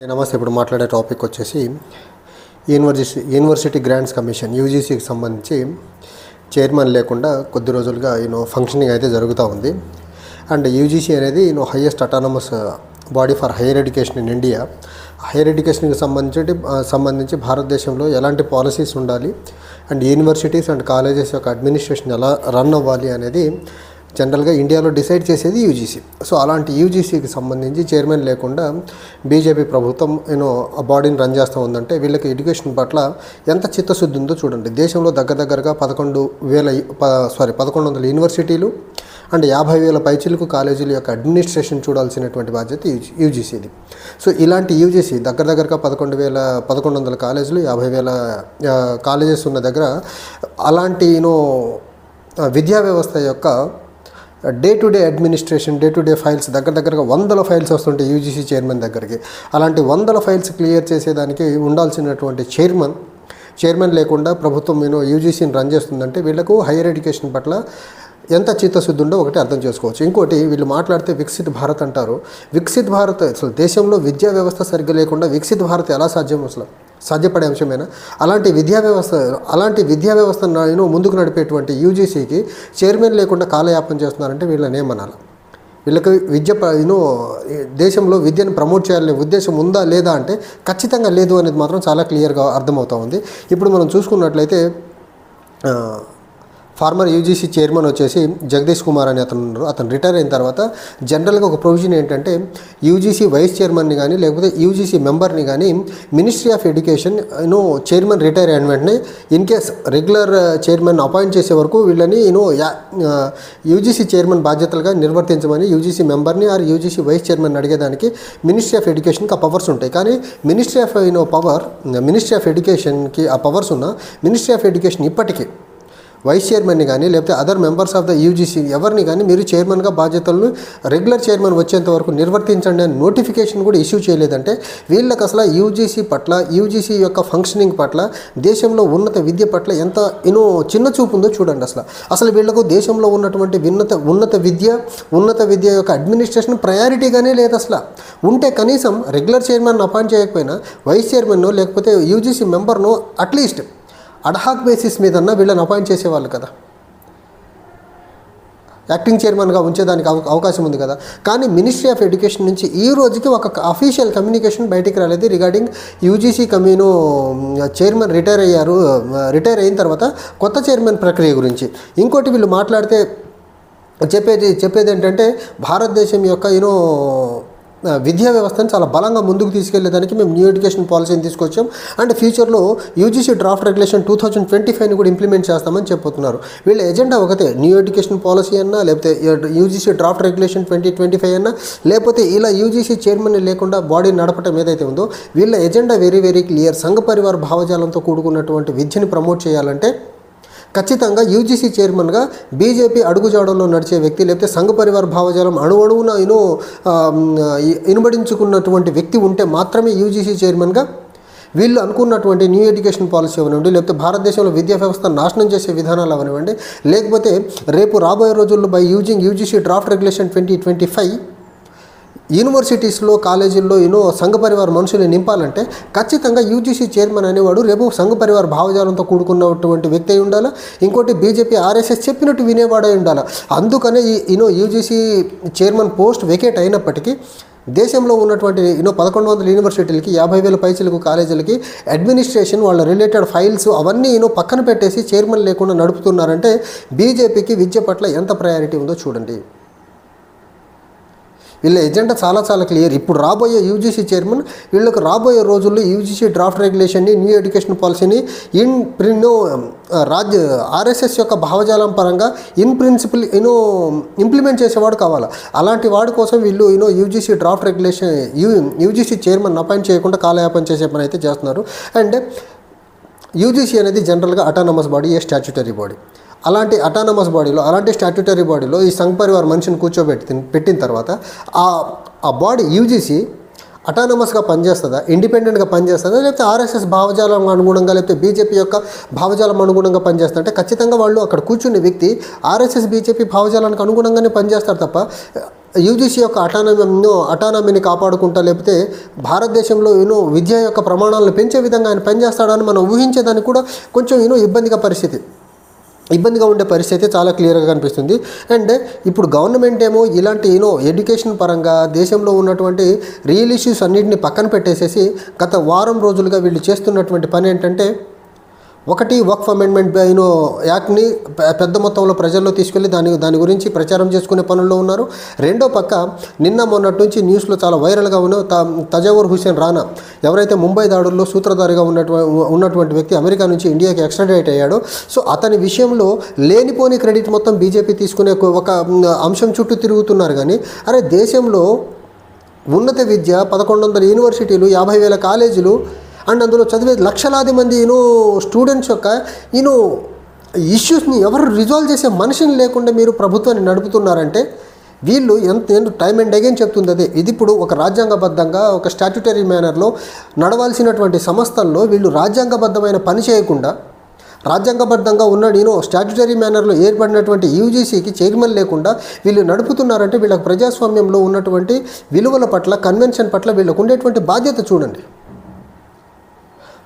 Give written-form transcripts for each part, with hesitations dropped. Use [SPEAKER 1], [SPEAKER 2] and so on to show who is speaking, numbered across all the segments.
[SPEAKER 1] నమస్తే. ఇప్పుడు మాట్లాడే టాపిక్ వచ్చేసి యూనివర్సిటీ గ్రాంట్స్ కమిషన్ యూజీసీకి సంబంధించి చైర్మన్ లేకుండా కొద్ది రోజులుగా ఫంక్షనింగ్ అయితే జరుగుతూ ఉంది. అండ్ యూజీసీ అనేది highest autonomous body for higher education in India. Hire ఎడ్యుకేషన్కి సంబంధించి భారతదేశంలో ఎలాంటి పాలసీస్ ఉండాలి అండ్ యూనివర్సిటీస్ అండ్ కాలేజెస్ యొక్క అడ్మినిస్ట్రేషన్ ఎలా రన్ అవ్వాలి అనేది జనరల్గా ఇండియాలో డిసైడ్ చేసేది యూజీసీ. సో అలాంటి యూజీసీకి సంబంధించి చైర్మన్ లేకుండా బీజేపీ ప్రభుత్వం ఆ బాడీని రన్ చేస్తూ ఉందంటే వీళ్ళకి ఎడ్యుకేషన్ పట్ల ఎంత చిత్తశుద్ధి ఉందో చూడండి. దేశంలో దగ్గరగా 1100 యూనివర్సిటీలు అండ్ 50,000 పైచిలకు కాలేజీల యొక్క అడ్మినిస్ట్రేషన్ చూడాల్సినటువంటి బాధ్యత యూజీసీది. సో ఇలాంటి యూజీసీ దగ్గరగా 1100 కాలేజీలు 50,000 కాలేజెస్ ఉన్న దగ్గర అలాంటి విద్యా వ్యవస్థ యొక్క day to day administration, day to day files దగ్గరగా 100 ఫైల్స్ వస్తుంటాయి యూజీసీ చైర్మన్ దగ్గరికి. అలాంటి 100 ఫైల్స్ క్లియర్ చేసేదానికి ఉండాల్సినటువంటి చైర్మన్ లేకుండా ప్రభుత్వం యూజీసీని రన్ చేస్తుందంటే వీళ్ళకు హైయర్ ఎడ్యుకేషన్ పట్ల ఎంత చిత్తశుద్ధి ఉందో ఒకటి అర్థం చేసుకోవచ్చు. ఇంకోటి, వీళ్ళు మాట్లాడితే వికసిత్ భారత్ అంటారు. వికసిత్ భారత్ అసలు దేశంలో విద్యా వ్యవస్థ సరిగ్గా లేకుండా వికసిత్ భారత్ ఎలా సాధ్యం? అసలు సాధ్యపడే అంశమేనా? అలాంటి విద్యా వ్యవస్థను ముందుకు నడిపేటువంటి యూజీసీకి చైర్మన్ లేకుండా కాలయాపన చేస్తున్నారంటే వీళ్ళని ఏమనాలి? వీళ్ళకి దేశంలో విద్యను ప్రమోట్ చేయాలనే ఉద్దేశం ఉందా లేదా అంటే ఖచ్చితంగా లేదు అనేది మాత్రం చాలా క్లియర్గా అర్థమవుతూ ఉంది. ఇప్పుడు మనం చూసుకున్నట్లయితే ఫార్మర్ యూజీసీ చైర్మన్ వచ్చేసి జగదీష్ కుమార్ అని అతను రిటైర్ అయిన తర్వాత జనరల్గా ఒక ప్రొవిజన్ ఏంటంటే యూజీసీ వైస్ చైర్మన్ని కానీ లేకపోతే యూజీసీ మెంబర్ని కానీ ministry of education chairman retire అయిన వెంటనే in case regular chairman appoint చేసే వరకు వీళ్ళని యూజీసీ చైర్మన్ బాధ్యతలుగా నిర్వర్తించమని యూజీసీ మెంబర్ని ఆర్ యూజీసీ వైస్ చైర్మన్ అడిగేదానికి మినిస్ట్రీ ఆఫ్ ఎడ్యుకేషన్కి ఆ పవర్స్ ఉంటాయి. కానీ మినిస్ట్రీ ఆఫ్ ఎడ్యుకేషన్కి ఆ పవర్స్ ఉన్న మినిస్ట్రీ ఆఫ్ ఎడ్యుకేషన్ ఇప్పటికీ వైస్ చైర్మన్ని కానీ లేకపోతే other members of the UGC ఎవరిని కానీ మీరు చైర్మన్గా బాధ్యతలను రెగ్యులర్ చైర్మన్ వచ్చేంత వరకు నిర్వర్తించండి అని నోటిఫికేషన్ కూడా ఇష్యూ చేయలేదంటే వీళ్ళకి అసలు యూజీసీ యొక్క ఫంక్షనింగ్ పట్ల దేశంలో ఉన్నత విద్య పట్ల ఎంత చిన్న చూపు ఉందో చూడండి. అసలు వీళ్ళకు దేశంలో ఉన్నటువంటి ఉన్నత విద్య యొక్క అడ్మినిస్ట్రేషన్ ప్రయారిటీగానే లేదు. అసలు ఉంటే కనీసం రెగ్యులర్ చైర్మన్ అపాయింట్ చేయకపోయినా వైస్ చైర్మన్ను లేకపోతే యూజీసీ మెంబర్ను అట్లీస్ట్ అడ్హాక్ బేసిస్ మీదన్నా వీళ్ళని అపాయింట్ చేసేవాళ్ళు కదా, యాక్టింగ్ చైర్మన్గా ఉంచేదానికి అవకాశం ఉంది కదా. కానీ మినిస్ట్రీ ఆఫ్ ఎడ్యుకేషన్ నుంచి ఈ రోజుకి ఒక అఫీషియల్ కమ్యూనికేషన్ బయటికి రాలేదు రిగార్డింగ్ యూజీసీ చైర్మన్ రిటైర్ అయిన తర్వాత కొత్త చైర్మన్ ప్రక్రియ గురించి. ఇంకోటి, వీళ్ళు మాట్లాడితే చెప్పేది ఏంటంటే భారతదేశం యొక్క విద్యా వ్యవస్థను చాలా బలంగా ముందుకు తీసుకెళ్లేదానికి మేము న్యూ ఎడ్యుకేషన్ పాలసీని తీసుకొచ్చాం అండ్ ఫ్యూచర్లో యూజీసీ డ్రాఫ్ట్ రెగ్యులేషన్ 2025ని కూడా ఇంప్లిమెంట్ చేస్తామని చెప్పుతున్నారు. వీళ్ళ ఎజెండా ఒకటే, న్యూ ఎడ్యుకేషన్ పాలసీ అన్నా లేకపోతే యూజీసీ డ్రాఫ్ట్ రెగ్యులేషన్ 2025 అన్నా లేకపోతే ఇలా యూజీసీ చైర్మన్ లేకుండా బాడీ నడపటం ఏదైతే ఉందో వీళ్ళ ఎజెండా వెరీ వెరీ క్లియర్. సంఘ పరివార భావజాలంతో కూడుకున్నటువంటి విద్యని ప్రమోట్ చేయాలంటే ఖచ్చితంగా యూజీసీ చైర్మన్గా బీజేపీ అడుగుజాడల్లో నడిచే వ్యక్తి లేకపోతే సంఘ పరివార భావజాలం అణువణువున ఇనుబడించుకున్నటువంటి వ్యక్తి ఉంటే మాత్రమే యూజీసీ చైర్మన్గా వీళ్ళు అనుకున్నటువంటి న్యూ ఎడ్యుకేషన్ పాలసీ అవనివ్వండి లేకపోతే భారతదేశంలో విద్యా వ్యవస్థ నాశనం చేసే విధానాలు అవనివ్వండి లేకపోతే రేపు రాబోయే రోజుల్లో by using UGC draft regulation 2025 యూనివర్సిటీస్లో కాలేజీల్లో సంఘ పరివార మనుషుల్ని నింపాలంటే ఖచ్చితంగా యూజీసీ చైర్మన్ అనేవాడు రేపు సంఘ పరివార భావజాలంతో కూడుకున్నటువంటి వ్యక్తి అయి ఉండాలి. ఇంకోటి, బీజేపీ ఆర్ఎస్ఎస్ చెప్పినట్టు వినేవాడై ఉండాలి. అందుకనే యూజీసీ చైర్మన్ పోస్ట్ వేకేట్ అయినప్పటికీ దేశంలో ఉన్నటువంటి 1100 యూనివర్సిటీలకి 50,000 పైచిలకు కాలేజీలకి అడ్మినిస్ట్రేషన్ వాళ్ళ రిలేటెడ్ ఫైల్స్ అవన్నీ పక్కన పెట్టేసి చైర్మన్ లేకుండా నడుపుతున్నారంటే బీజేపీకి విద్య పట్ల ఎంత ప్రయారిటీ ఉందో చూడండి. వీళ్ళ ఎజెండా చాలా చాలా క్లియర్. ఇప్పుడు రాబోయే యూజీసీ చైర్మన్ వీళ్ళకి రాబోయే రోజుల్లో యూజీసీ డ్రాఫ్ట్ రెగ్యులేషన్ని న్యూ ఎడ్యుకేషన్ పాలసీని ఆర్ఎస్ఎస్ యొక్క భావజాలం పరంగా ఇన్ ప్రిన్సిపల్ ఇంప్లిమెంట్ చేసేవాడు కావాలి. అలాంటి వాడి కోసం వీళ్ళు UGC draft regulation UGC chairman appoint చేయకుండా కాలయాపన చేసే పని అయితే చేస్తున్నారు. అండ్ యూజీసీ అనేది జనరల్గా అటానమస్ బాడీ, ఏ స్టాట్యూటరీ బాడీ. అలాంటి అటానమస్ బాడీలో అలాంటి స్టాట్యూటరీ బాడీలో ఈ సంఘ పరివార మనిషిని పెట్టిన తర్వాత ఆ బాడీ యూజీసీ అటానమస్గా పనిచేస్తుందా, ఇండిపెండెంట్గా పనిచేస్తుందా, లేకపోతే ఆర్ఎస్ఎస్ భావజాలం అనుగుణంగా లేకపోతే బీజేపీ యొక్క భావజాలం అనుగుణంగా పనిచేస్తుందా అంటే ఖచ్చితంగా వాళ్ళు అక్కడ కూర్చునే వ్యక్తి ఆర్ఎస్ఎస్ బీజేపీ భావజాలానికి అనుగుణంగానే పనిచేస్తారు తప్ప యూజీసీ యొక్క అటానమీని కాపాడుకుంటా, లేకపోతే భారతదేశంలో విద్య యొక్క ప్రమాణాలను పెంచే విధంగా ఆయన పనిచేస్తాడని మనం ఊహించేదానికి కూడా కొంచెం ఇబ్బందిగా ఉండే పరిస్థితి చాలా క్లియర్గా కనిపిస్తుంది. అండ్ ఇప్పుడు గవర్నమెంట్ ఏమో ఇలాంటి ఎడ్యుకేషన్ పరంగా దేశంలో ఉన్నటువంటి రియల్ ఇష్యూస్ అన్నింటినీ పక్కన పెట్టేసేసి గత వారం రోజులుగా వీళ్ళు చేస్తున్నటువంటి పని ఏంటంటే, ఒకటి వక్ఫ్ అమెండ్మెంట్ యాక్ట్ని పెద్ద మొత్తంలో ప్రజల్లో తీసుకెళ్ళి దాని గురించి ప్రచారం చేసుకునే పనుల్లో ఉన్నారు. రెండో పక్క నిన్న మొన్నటి నుంచి న్యూస్లో చాలా వైరల్గా ఉన్న తజావుర్ హుసేన్ రానా, ఎవరైతే ముంబై దాడుల్లో సూత్రధారిగా ఉన్నటువంటి వ్యక్తి అమెరికా నుంచి ఇండియాకి ఎక్స్ట్రాడిట్ అయ్యాడో, సో అతని విషయంలో లేనిపోని క్రెడిట్ మొత్తం బీజేపీ తీసుకునే ఒక అంశం చుట్టూ తిరుగుతున్నారు. కానీ అరే, దేశంలో ఉన్నత విద్య 1100 యూనివర్సిటీలు, 50,000 కాలేజీలు అండ్ అందులో చదివే లక్షలాది మంది స్టూడెంట్స్ యొక్క ఇష్యూస్ని ఎవరు రిజాల్వ్ చేసే మనిషిని లేకుండా మీరు ప్రభుత్వాన్ని నడుపుతున్నారంటే వీళ్ళు ఎంత టైం అండ్ అగైన్ చెప్తుంది అదే. ఇది ఇప్పుడు ఒక రాజ్యాంగబద్ధంగా ఒక స్టాట్యుటరీ మేనర్లో నడవాల్సినటువంటి సంస్థల్లో వీళ్ళు రాజ్యాంగబద్ధమైన పని చేయకుండా, రాజ్యాంగబద్ధంగా ఉన్న స్టాట్యుటరీ మేనర్లో ఏర్పడినటువంటి యూజీసీకి చైర్మన్ లేకుండా వీళ్ళు నడుపుతున్నారంటే వీళ్ళకి ప్రజాస్వామ్యంలో ఉన్నటువంటి విలువల పట్ల, కన్వెన్షన్ పట్ల వీళ్ళకు ఉండేటువంటి బాధ్యత చూడండి.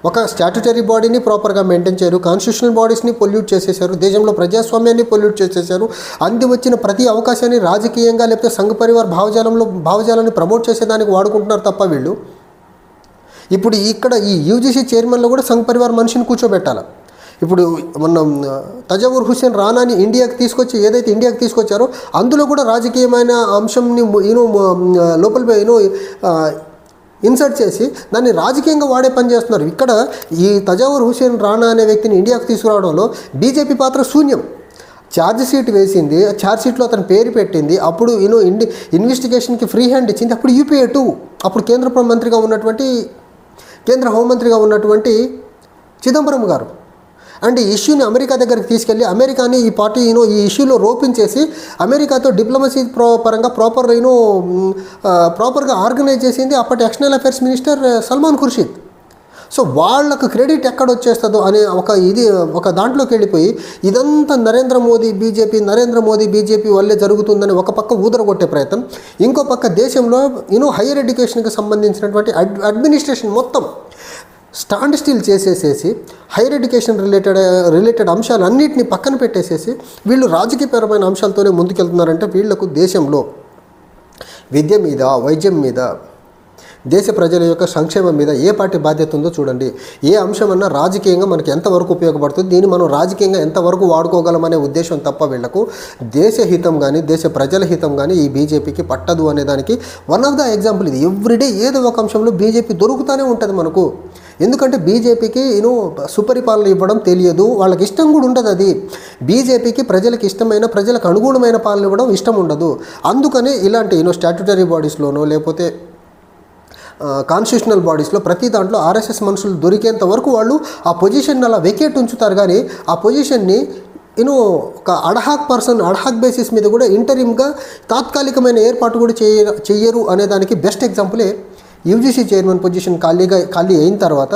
[SPEAKER 1] ఒక స్టాట్యుటరీ బాడీని ప్రాపర్గా మెయింటైన్ చేయరు, కాన్స్టిట్యూషనల్ బాడీస్ని పొల్యూట్ చేసేసారు, దేశంలో ప్రజాస్వామ్యాన్ని పొల్యూట్ చేసేసారు, అంది వచ్చిన ప్రతి అవకాశాన్ని రాజకీయంగా లేకపోతే సంఘ పరివార్ భావజాలాన్ని ప్రమోట్ చేసేదానికి వాడుకుంటున్నారు తప్ప వీళ్ళు. ఇప్పుడు ఇక్కడ ఈ యూజీసీ చైర్మన్లో కూడా సంఘ పరివార్ మనిషిని కూర్చోబెట్టాలి. ఇప్పుడు మనం తజావుర్ హుసేన్ రానాని ఏదైతే ఇండియాకి తీసుకొచ్చారో అందులో కూడా రాజకీయమైన అంశంని లోపల ఇన్సర్ట్ చేసి దాన్ని రాజకీయంగా వాడే పని చేస్తున్నారు. ఇక్కడ ఈ తజావుర్ హుసేన్ రానా అనే వ్యక్తిని ఇండియాకు తీసుకురావడంలో బీజేపీ పాత్ర శూన్యం. ఛార్జ్ షీట్ వేసింది, ఛార్జ్ షీట్లో అతని పేరు పెట్టింది, అప్పుడు ఇన్వెస్టిగేషన్కి ఫ్రీ హ్యాండ్ ఇచ్చింది. అప్పుడు యూపీఏ 2 అప్పుడు కేంద్ర హోంమంత్రిగా ఉన్నటువంటి చిదంబరం గారు. అండ్ ఈ ఇష్యూని అమెరికా దగ్గరికి తీసుకెళ్ళి అమెరికాని ఈ పార్టీ ఈ ఇష్యూలో రోపించేసి అమెరికాతో డిప్లొమసీ పరంగా ప్రాపర్గా ఆర్గనైజ్ చేసింది అప్పటి external affairs minister Salman Khurshid. So వాళ్ళకు క్రెడిట్ ఎక్కడ వచ్చేస్తుందో అనే ఒక దాంట్లోకి వెళ్ళిపోయి ఇదంతా నరేంద్ర మోదీ బీజేపీ వల్లే జరుగుతుందని ఒక పక్క ఊదరగొట్టే ప్రయత్నం, ఇంకో పక్క దేశంలో హైయర్ ఎడ్యుకేషన్కి సంబంధించినటువంటి అడ్మినిస్ట్రేషన్ మొత్తం స్టాండ్ స్టిల్ చేసేసేసి హైయర్ ఎడ్యుకేషన్ రిలేటెడ్ అంశాలన్నింటినీ పక్కన పెట్టేసేసి వీళ్ళు రాజకీయపరమైన అంశాలతోనే ముందుకెళ్తున్నారంటే వీళ్లకు దేశంలో విద్య మీద, వైద్యం మీద, దేశ ప్రజల యొక్క సంక్షేమం మీద ఏ పార్టీ బాధ్యత ఉందో చూడండి. ఏ అంశమన్నా రాజకీయంగా మనకి ఎంతవరకు ఉపయోగపడుతుంది, దీన్ని మనం రాజకీయంగా ఎంతవరకు వాడుకోగలమనే ఉద్దేశం తప్ప వీళ్లకు దేశ హితం కానీ దేశ ప్రజల హితం కానీ ఈ బీజేపీకి పట్టదు అనే దానికి వన్ ఆఫ్ ద ఎగ్జాంపుల్ ఇది. ఎవ్రీడే ఏదో ఒక అంశంలో బీజేపీ దొరుకుతూనే ఉంటుంది మనకు. ఎందుకంటే బీజేపీకి సుపరిపాలన ఇవ్వడం తెలియదు, వాళ్ళకి ఇష్టం కూడా ఉండదు. అది బీజేపీకి ప్రజలకు ఇష్టమైన, ప్రజలకు అనుగుణమైన పాలన ఇవ్వడం ఇష్టం ఉండదు. అందుకనే ఇలాంటి స్టాట్యుటరీ బాడీస్లోనో లేకపోతే కాన్స్టిట్యూషనల్ బాడీస్లో ప్రతి దాంట్లో ఆర్ఎస్ఎస్ మనుషులు దొరికేంత వరకు వాళ్ళు ఆ పొజిషన్ని అలా వెకేట్ ఉంచుతారు. కానీ ఆ పొజిషన్ని ఒక అడ్హాక్ బేసిస్ మీద కూడా ఇంటరిమ్గా తాత్కాలికమైన ఏర్పాటు కూడా చెయ్యరు అనే దానికి బెస్ట్ ఎగ్జాంపులే యూజీసీ చైర్మన్ పొజిషన్ ఖాళీ అయిన తర్వాత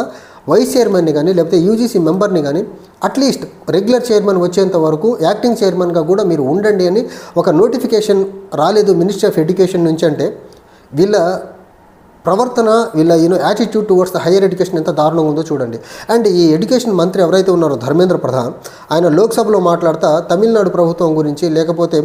[SPEAKER 1] వైస్ చైర్మన్ని కానీ లేకపోతే యూజీసీ మెంబర్ని కానీ అట్లీస్ట్ రెగ్యులర్ చైర్మన్ వచ్చేంత వరకు యాక్టింగ్ చైర్మన్గా కూడా మీరు ఉండండి అని ఒక నోటిఫికేషన్ రాలేదు మినిస్ట్రీ ఆఫ్ ఎడ్యుకేషన్ నుంచి. అంటే వీళ్ళ ప్రవర్తన, వీళ్ళ attitude towards the higher education ఎంత దారుణంగా ఉందో చూడండి. అండ్ ఈ ఎడ్యుకేషన్ మంత్రి ఎవరైతే ఉన్నారో ధర్మేంద్ర ప్రధాన్, ఆయన లోక్సభలో మాట్లాడుతూ తమిళనాడు ప్రభుత్వం గురించి లేకపోతే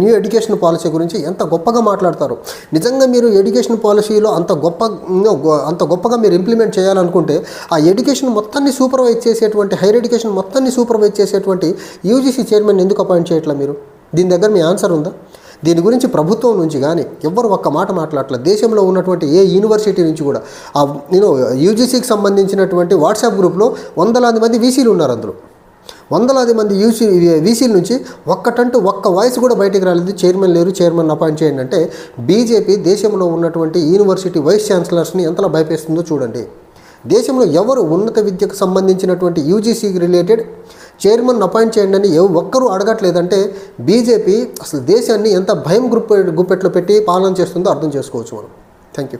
[SPEAKER 1] న్యూ ఎడ్యుకేషన్ పాలసీ గురించి ఎంత గొప్పగా మాట్లాడతారు. నిజంగా మీరు ఎడ్యుకేషన్ పాలసీలో అంత గొప్పగా మీరు ఇంప్లిమెంట్ చేయాలనుకుంటే ఆ ఎడ్యుకేషన్ మొత్తాన్ని సూపర్వైజ్ చేసేటువంటి, హైయర్ ఎడ్యుకేషన్ మొత్తాన్ని సూపర్వైజ్ చేసేటువంటి యూజీసీ చైర్మన్ ఎందుకు అపాయింట్ చేయట్లా మీరు? దీని దగ్గర మీ ఆన్సర్ ఉందా? దీని గురించి ప్రభుత్వం నుంచి కానీ ఎవ్వరు ఒక్క మాట మాట్లాడలేదు. దేశంలో ఉన్నటువంటి ఏ యూనివర్సిటీ నుంచి కూడా యూజీసీకి సంబంధించినటువంటి వాట్సాప్ గ్రూప్లో వందలాది మంది వీసీలు ఉన్నారు. అందులో వందలాది మంది వీసీల నుంచి ఒక్క వాయిస్ కూడా బయటికి రాలేదు. చైర్మన్ లేరు, చైర్మన్ అపాయింట్ చేయండి అంటే బీజేపీ దేశంలో ఉన్నటువంటి యూనివర్సిటీ వైస్ ఛాన్సలర్స్ని ఎంతలా భయపేస్తుందో చూడండి. దేశంలో ఎవరు ఉన్నత విద్యకు సంబంధించినటువంటి యూజీసీకి రిలేటెడ్ చైర్మన్ అపాయింట్ చేయండి అని ఒక్కరూ అడగట్లేదంటే బీజేపీ అసలు దేశాన్ని ఎంత భయం గుప్పెట్లో పెట్టి పాలన చేస్తుందో అర్థం చేసుకోవచ్చు మనం. Thank you.